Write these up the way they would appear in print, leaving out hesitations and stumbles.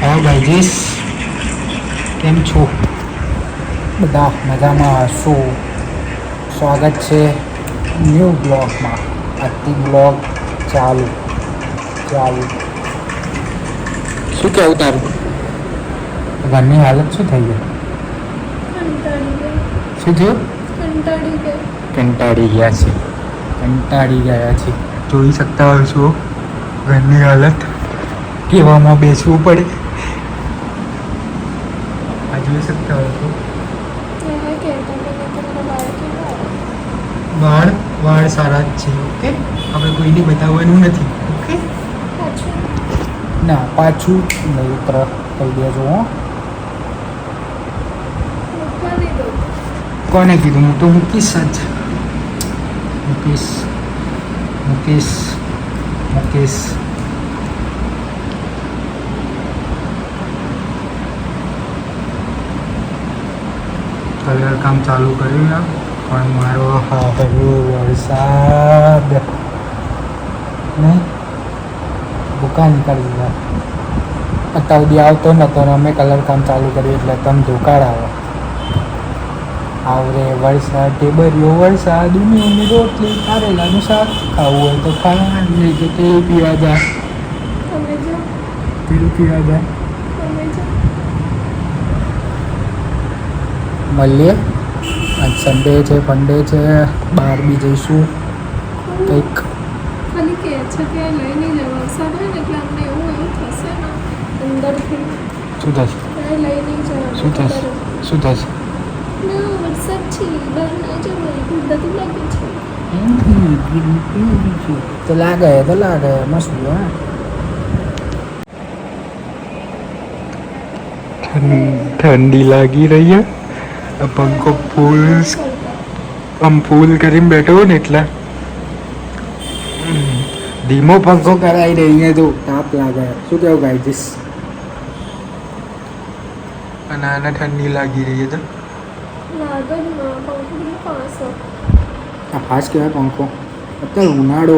હા ભાઈજીસ, કેમ છો બધા? મજામાં હશો? સ્વાગત છે ન્યૂ બ્લોગમાં. આજથી બ્લોગ ચાલુ. શું કેવું તારું? ઘરની હાલત શું થઈ ગઈ? શું થયું? કંટાળી ગયા છે. જોઈ શકતા હોય છો ઘરની હાલત. કેવામાં બેસવું પડે આ જોઈ શકતા હોય છો. વાળ સારા જ છે. ઓકે, આપણે કોઈને બતાવવાનું નથી. ઓકે, ના પાછું નહીં ઉતર કહી દેજો. હો, કોને કીધું? હું તો મૂકીશ જ. મૂકીશ. કલર કામ ચાલુ કર્યું પણ મારો વરસાદ નહીં ભૂકા નીકળી દીધા. અત્યાર સુધી આવતો નહોતો ને અમે કલર કામ ચાલુ કર્યું એટલે તમે ધોકાડ આવરે વરસાદ ઢેબરિયો વરસાદ ઉની રોટલી કારેલાનું શાક ખાવું હોય તો ખાવા નહીં તો તે પીવા જાય. મળીએ. આજ સન્ડે છે, ફંડે છે, બહાર બી જઈશું કંઈક. ખાલી કે છે કે લઈ નહીં જવા વરસાદ હોય ને એટલે અમને એવું થશે ને અંદરથી. શું થશે? લઈ નહીં જવા. શું થશે? ના, વરસાદ છે, બહાર ના જવાય. બધું લાગે છે. તો લાગે એમાં શું? ઠંડી લાગી રહી છે. પંખો ફૂલ કરીને બેઠો ને એટલે ધીમો પંખો કરાવી રહી તો તાપ લાગે. શું કેવું ગાઈજીસ? અને આને ઠંડી લાગી રહી છે. આ ફાસ કહેવાય પંખો. અત્યારે ઉનાળો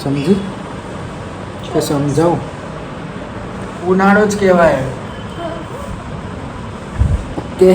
સમજી કે સમજાવું? ઉનાળો જ કહેવાય. ઓકે.